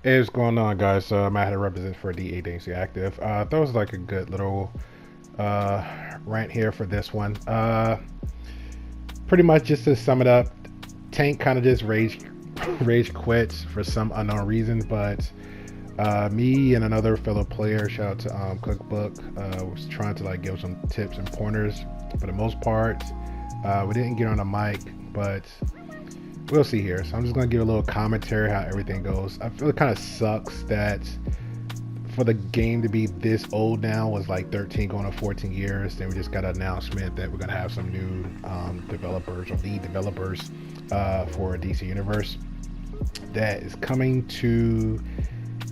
Hey, what's going on, guys? I'm out here represent for D8 Active. That was like a good little uh, rant here for this one. Pretty much just to sum it up, Tank kind of just rage quits for some unknown reason, but me and another fellow player, shout out to Cookbook, was trying to like give some tips and pointers. For the most part, we didn't get on a mic, but we'll see here. So I'm just gonna give a little commentary how everything goes. I feel it kind of sucks that for the game to be this old now, was like 13 going on 14 years. Then we just got an announcement that we're gonna have some new developers or lead developers for DC Universe that is coming to,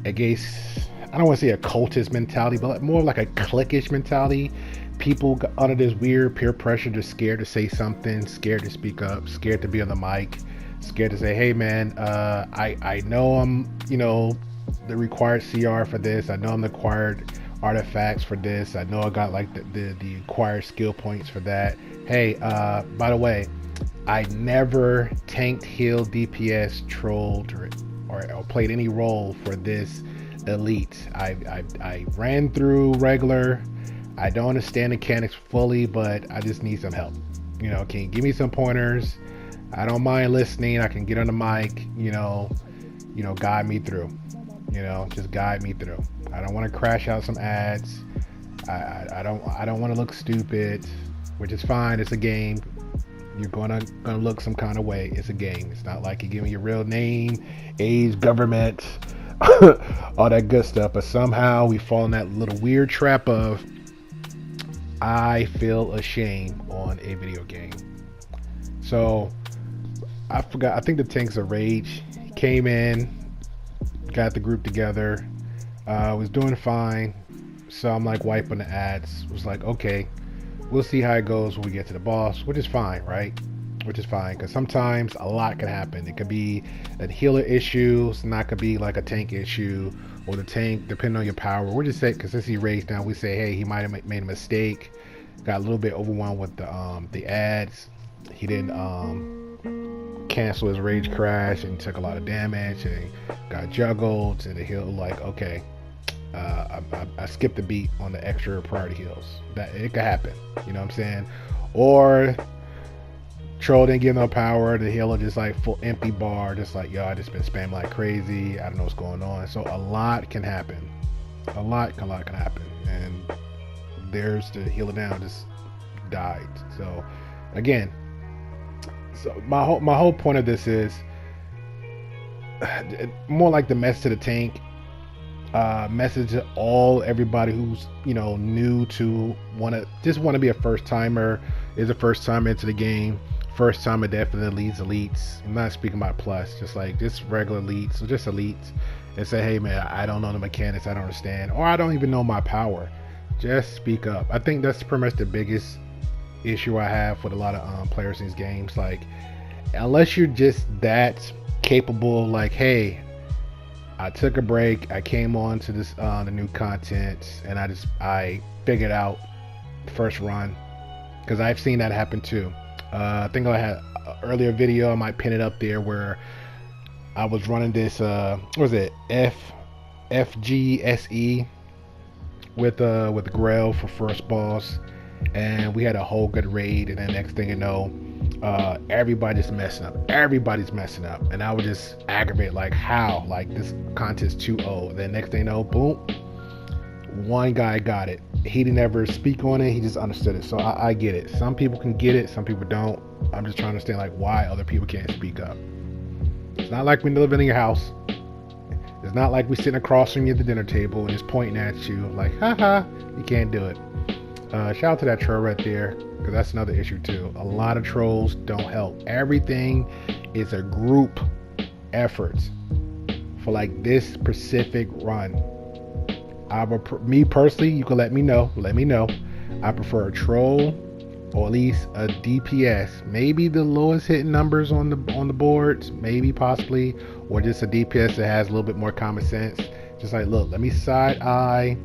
I guess, I don't want to say a cultist mentality, but more like a cliquish mentality. People got under this weird peer pressure, just scared to say something, scared to speak up, scared to be on the mic, scared to say, "Hey, man, I know I'm the required CR for this. I know I'm the required artifacts for this. I know I got like the acquired skill points for that. Hey, by the way, I never tanked, healed, DPS, trolled, or played any role for this elite. I ran through regular. I don't understand the mechanics fully, but I just need some help. Can you give me some pointers? I don't mind listening. I can get on the mic. Guide me through. Just guide me through. I don't want to crash out some ads. I don't want to look stupid, which is fine. It's a game. You're gonna look some kind of way. It's a game. It's not like you give me your real name, age, government, all that good stuff. But somehow we fall in that little weird trap of I feel ashamed on a video game. So I forgot. I think the Tank's a rage. He came in, got the group together, was doing fine. So I'm like wiping the ads. Was like, okay, we'll see how it goes when we get to the boss, which is fine, right? Which is fine, because sometimes a lot can happen. It could be a healer issue, it's not could be like a tank issue, or the tank, depending on your power. We're just saying, because since he raised down, we say, hey, he might have made a mistake, got a little bit overwhelmed with the ads. He didn't cancel his rage crash and took a lot of damage and got juggled, and he'll like, okay, I skipped a beat on the extra priority heals. That it could happen, you know what I'm saying? Or troll didn't get no power, the healer just like full empty bar, just like, yo, I just been spamming like crazy, I don't know what's going on. So a lot can happen. A lot can happen. And there's the healer down just died. So again, my whole point of this is more like the message to the tank, message to everybody who's new to want to be a first timer, is a first time into the game, first time it definitely leads elites. I'm not speaking about plus, just regular elites, or just elites, and say, hey man, I don't know the mechanics, I don't understand, or I don't even know my power. Just speak up. I think that's pretty much the biggest issue I have with a lot of players in these games. Like, unless you're just that capable, like, hey, I took a break, I came on to this the new content, and I figured out the first run, because I've seen that happen too. I think I had an earlier video, I might pin it up there, where I was running this what was it, S.C.E with Grail for first boss, and we had a whole good raid, and then next thing you know, everybody's messing up, and I would just aggravate, like, how, like, this content's too old. Then next thing you know, boom, one guy got it. He didn't ever speak on it, he just understood it. So I get it. Some people can get it, some people don't. I'm just trying to understand, like, why other people can't speak up. It's not like we live in your house. It's not like we sitting across from you at the dinner table and just pointing at you like, haha, you can't do it. Shout out to that troll right there, because that's another issue too. A lot of trolls don't help. Everything is a group effort for like this specific run. Me personally, you can let me know. I prefer a troll, or at least a DPS. Maybe the lowest hitting numbers on the boards, maybe possibly, or just a DPS that has a little bit more common sense. Just like, look, let me side eye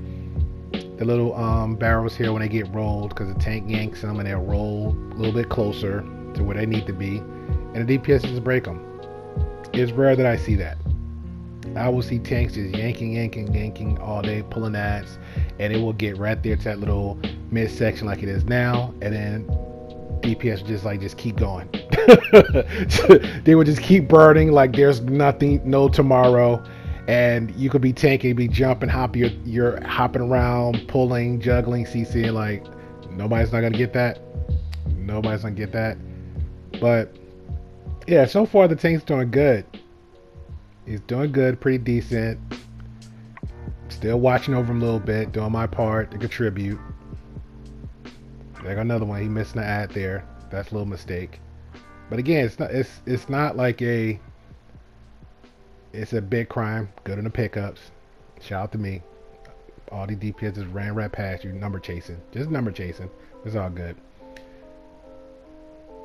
the little barrels here when they get rolled, because the tank yanks them and they'll roll a little bit closer to where they need to be, and the DPS just break them. It's rare that I see that. I will see tanks just yanking all day, pulling ads, and it will get right there to that little midsection like it is now, and then DPS would just keep going. They would just keep burning like there's nothing, no tomorrow, and you could be tanking, be jumping, hopping, you're hopping around, pulling, juggling, CCing, like nobody's not gonna get that. Nobody's gonna get that. But yeah, so far the tank's doing good. He's doing good, pretty decent. Still watching over him a little bit, doing my part to contribute. There got another one. He missing the ad there. That's a little mistake. But again, it's not like it's a big crime. Good in the pickups. Shout out to me. All the DPS just ran right past you, number chasing. Just number chasing. It's all good.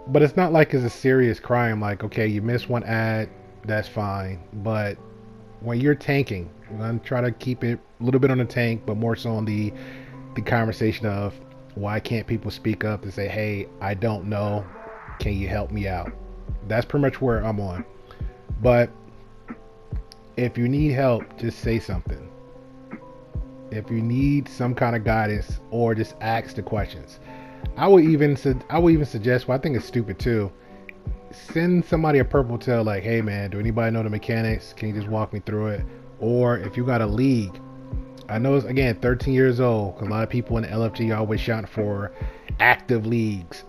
But it's not like it's a serious crime. Like, okay, you missed one ad, that's fine. But when you're tanking, I'm gonna try to keep it a little bit on the tank, but more so on the conversation of why can't people speak up and say, hey, I don't know, can you help me out? That's pretty much where I'm on. But if you need help, just say something. If you need some kind of guidance, or just ask the questions. I would even suggest, well, I think it's stupid too, send somebody a purple tail like, hey man, do anybody know the mechanics? Can you just walk me through it? Or if you got a league, I know it's, again, 13 years old, 'cause a lot of people in the LFG are always shouting for active leagues.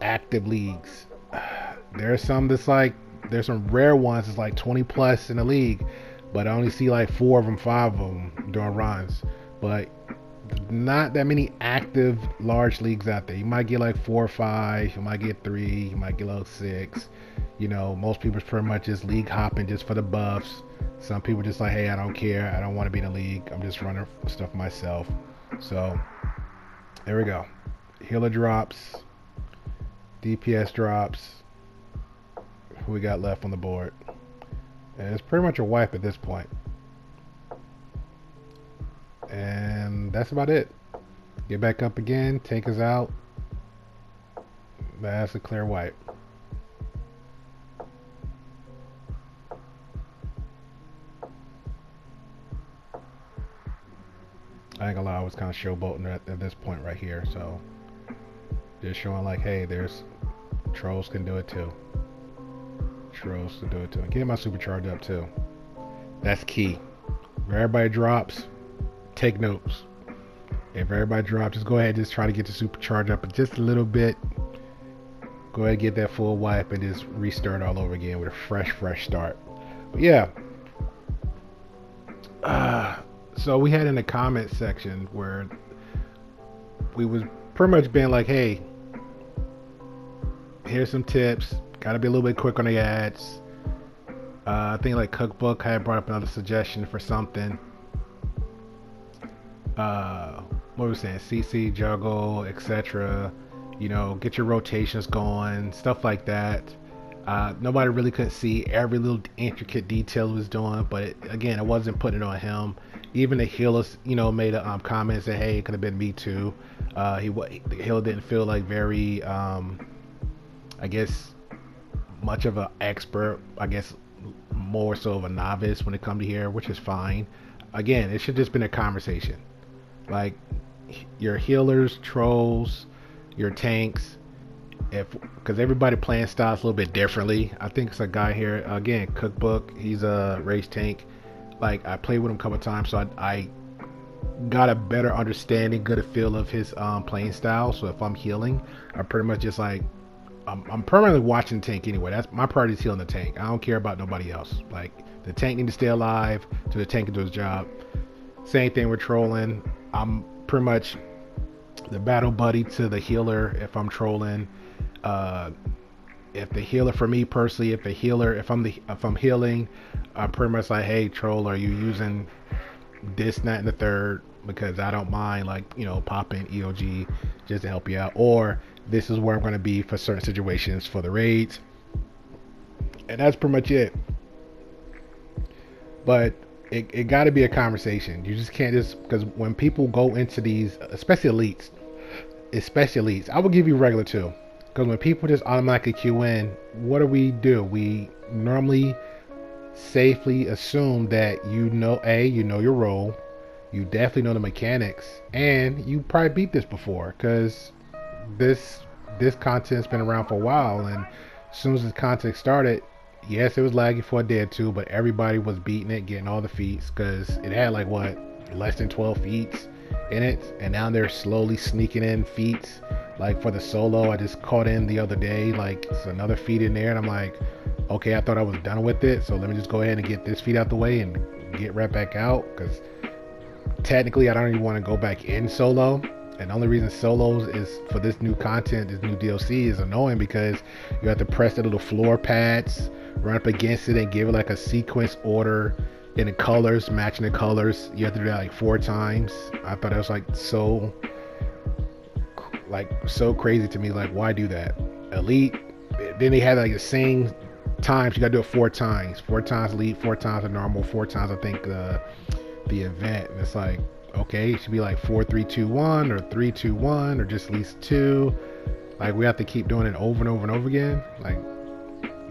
There's some that's like, there's some rare ones that's like 20 plus in the league, but I only see like 4 of them, 5 of them during runs. But not that many active large leagues out there. You might get like 4 or 5, you might get 3, you might get like 6. You know, most people's pretty much just league hopping just for the buffs. Some people just like, hey, I don't care, I don't want to be in a league, I'm just running stuff myself. So there we go. Healer drops, DPS drops. Who we got left on the board? And it's pretty much a wipe at this point. And that's about it. Get back up again, take us out. That's a clear wipe. I ain't gonna lie, I was kind of showboating at this point right here, so just showing like, hey, there's trolls can do it too. Trolls can do it too. And get my supercharge up too. That's key. If everybody drops, take notes. If everybody drops, just go ahead and just try to get the supercharge up just a little bit. Go ahead and get that full wipe and just restart all over again with a fresh start. But yeah. So we had in the comment section where we was pretty much being like, hey, here's some tips. Gotta be a little bit quick on the ads. I think like Cookbook had brought up another suggestion for something. What were we saying? CC, juggle, etc. You know, get your rotations going, stuff like that. Nobody really could see every little intricate detail he was doing, but again, I wasn't putting it on him. Even the healers, you know, made a comment and said, hey, it could have been me too. The healer didn't feel like very, I guess, much of an expert. I guess more so of a novice when it comes to here, which is fine. Again, it should just been a conversation. Like your healers, trolls, your tanks, because everybody playing styles a little bit differently. I think it's a guy here again, Cookbook. He's a race tank. Like I played with him a couple of times, so I got a better understanding, good feel of his playing style. So if I'm healing, I'm pretty much just like I'm permanently watching the tank anyway. That's my priority, is healing the tank. I don't care about nobody else. Like the tank need to stay alive so the tank can do his job. Same thing with trolling. I'm pretty much the battle buddy to the healer if I'm trolling. If the healer, for me personally, if I'm healing, I'm pretty much like, hey troll, are you using this, that, and the third? Because I don't mind, like, you know, popping EOG just to help you out, or this is where I'm going to be for certain situations for the raids, and that's pretty much it. But it got to be a conversation. You just can't just, because when people go into these, especially elites, I will give you regular too. Because when people just automatically queue in, what do? We normally safely assume that you know your role, you definitely know the mechanics, and you probably beat this before because this this content's been around for a while, and as soon as the content started, yes, it was laggy for a day or two, but everybody was beating it, getting all the feats because it had like what, less than 12 feats in it, and now they're slowly sneaking in feats. Like for the solo, I just caught in the other day, like it's another feat in there, and I'm like, okay, I thought I was done with it, so let me just go ahead and get this feat out the way and get right back out because technically I don't even want to go back in solo. And the only reason solos is for this new content, this new DLC is annoying because you have to press the little floor pads, run up against it, and give it like a sequence order in the colors, matching the colors. You have to do that like 4 times. I thought it was so crazy to me. Like, why do that? Elite, then they had like the same times. You got to do it 4 times. 4 times elite, 4 times the normal, 4 times I think the event. And it's like, okay, it should be like 4 3 2 1 or 3 2 1 or just at least 2. Like we have to keep doing it over and over and over again. Like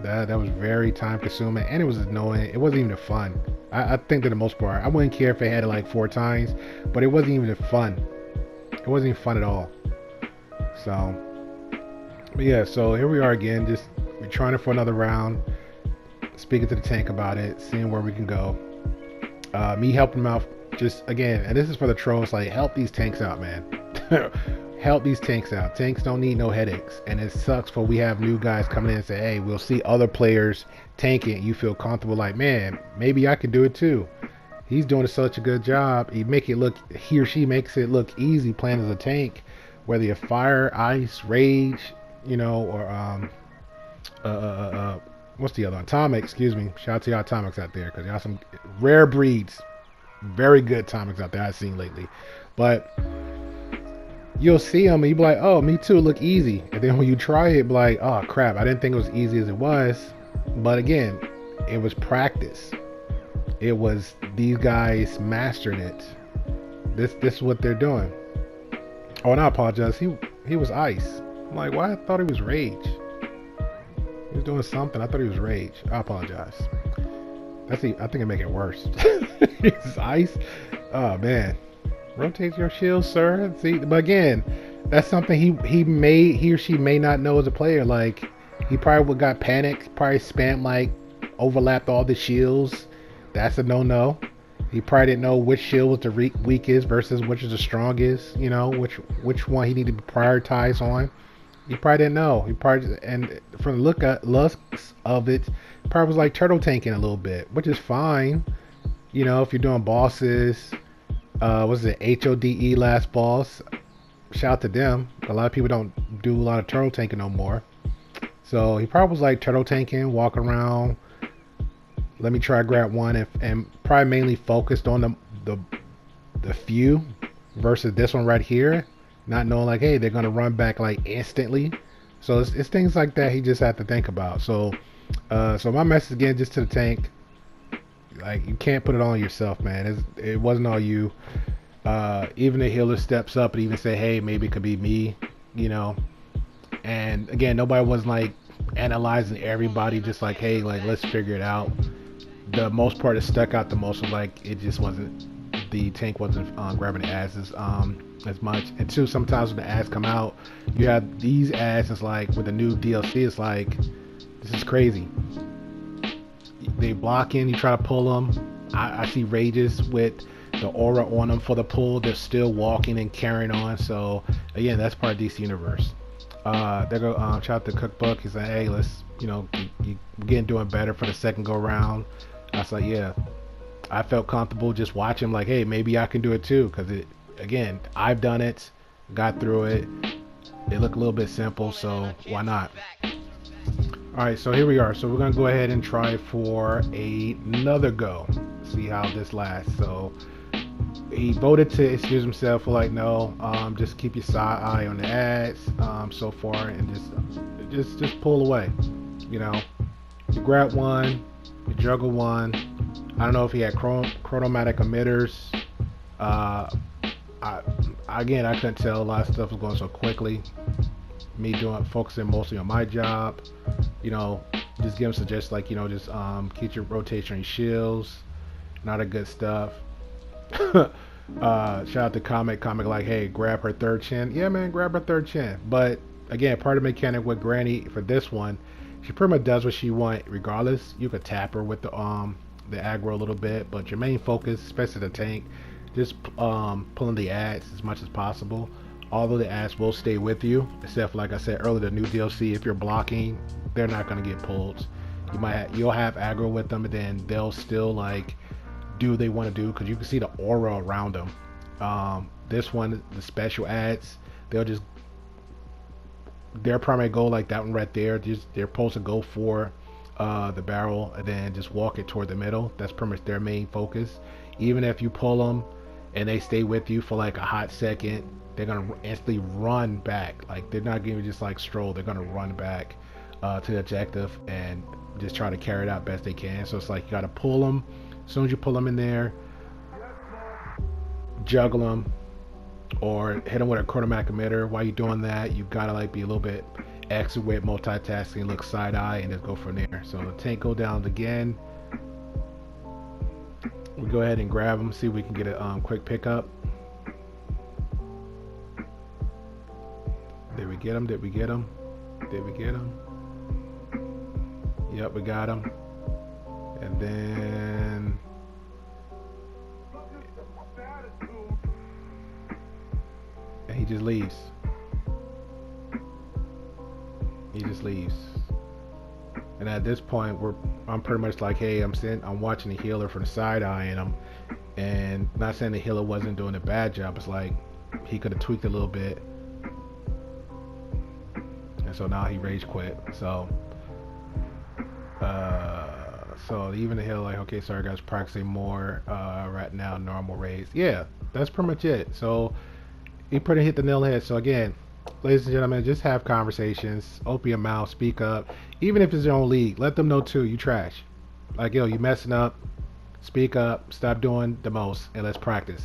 that was very time consuming, and it was annoying. It wasn't even fun. I think for the most part I wouldn't care if they had it like 4 times, but it wasn't even fun. It wasn't even fun at all. So but yeah, so here we are again, just we're trying it for another round, speaking to the tank about it, seeing where we can go. Me helping him out just again, and this is for the trolls, like help these tanks out, man. Help these tanks out. Tanks don't need no headaches, and it sucks for we have new guys coming in and say, hey, we'll see other players tanking, you feel comfortable like, man, maybe I could do it too. He's doing such a good job. He or she makes it look easy playing as a tank, whether you're fire, ice, rage, you know, or what's the other one? Atomic, excuse me. Shout out to y'all atomics out there, because y'all some rare breeds, very good atomics out there I've seen lately. But you'll see them and you'll be like, oh, me too, look easy. And then when you try it, be like, oh crap, I didn't think it was easy as it was. But again, it was practice. It was these guys mastering it. This is what they're doing. Oh, and I apologize. He was ice. I'm like, why? I thought he was rage. He was doing something. I thought he was rage. I apologize. I think it make it worse. It's ice. Oh man. Rotate your shield, sir. See, but again, that's something he or she may not know as a player. Like he probably would got panicked, probably spammed like overlapped all the shields. That's a no. He probably didn't know which shield was the weakest versus which is the strongest. You know, which one he needed to prioritize on. He probably didn't know. He probably, and from the looks of it, probably was like turtle tanking a little bit, which is fine. You know, if you're doing bosses, was it HODE last boss? Shout out to them. A lot of people don't do a lot of turtle tanking no more. So he probably was like turtle tanking, walking around. Let me try grab one, and probably mainly focused on the few versus this one right here. Not knowing like, hey, they're gonna run back like instantly. So it's things like that he just had to think about. So my message again, just to the tank, like you can't put it on yourself, man. It wasn't all you. Even the healer steps up and even say, hey, maybe it could be me, you know. And again, nobody was like analyzing everybody, just like, hey, like let's figure it out. The most part that stuck out the most was like it just wasn't, the tank wasn't grabbing the asses as much. And two, sometimes when the ads come out, you have these ads. It's like with the new DLC, it's like this is crazy. They block in, you try to pull them. I see rages with the aura on them for the pull. They're still walking and carrying on. So again, that's part of DC Universe. They go shout out to Cookbook. He's like, hey, let's, you know, you getting doing better for the second go round. I was like, yeah. I felt comfortable just watching, like, hey, maybe I can do it too, because it, again, I've done it, got through it. It looked a little bit simple, so why not? All right, so here we are. So we're gonna go ahead and try for another go. See how this lasts. So he voted to excuse himself for like, no, just keep your side eye on the ads so far, and just pull away. You know, you grab one, you juggle one. I don't know if he had chronomatic emitters. Again, I couldn't tell. A lot of stuff was going so quickly. Me focusing mostly on my job. You know, Just give him suggestions like, just keep your rotation shields, not a good stuff. Shout out to Comic like, hey, grab her third chin. Yeah, man, grab her third chin. But again, part of the mechanic with Granny for this one, she pretty much does what she wants regardless. You could tap her with the aggro a little bit, but your main focus, especially the tank, just pulling the ads as much as possible. Although the ads will stay with you, except for, like I said earlier, the new DLC, if you're blocking, they're not gonna get pulled. You'll have aggro with them, and then they'll still like do what they want to do because you can see the aura around them. This one, the special ads, their primary goal, like that one right there, they're supposed to go for the barrel and then just walk it toward the middle. That's pretty much their main focus. Even if you pull them and they stay with you for like a hot second, they're gonna instantly run back. Like they're not gonna just like stroll. They're gonna run back to the objective and just try to carry it out best they can. So it's like you gotta pull them. As soon as you pull them in there, juggle them or hit them with a chromatic emitter. While you're doing that, you gotta like be a little bit extra with multitasking, look side eye, and just go from there. So the tank go down again. We go ahead and grab them, see if we can get a quick pickup. Did we get him? Did we get him? Did we get him? Yep, we got him. And then and he just leaves. He just leaves. And at this point, I'm pretty much like, hey, I'm watching the healer from the side eyeing him, and not saying the healer wasn't doing a bad job. It's like he could have tweaked a little bit, and so now he rage quit. So even the healer like, okay, sorry guys, practicing more right now, normal raids. Yeah, that's pretty much it. So he pretty hit the nail on the head. So again, ladies and gentlemen, just have conversations, open your mouth, speak up. Even if it's your own league, let them know too, you trash. Like, yo, you messing up, speak up, stop doing the most, and let's practice.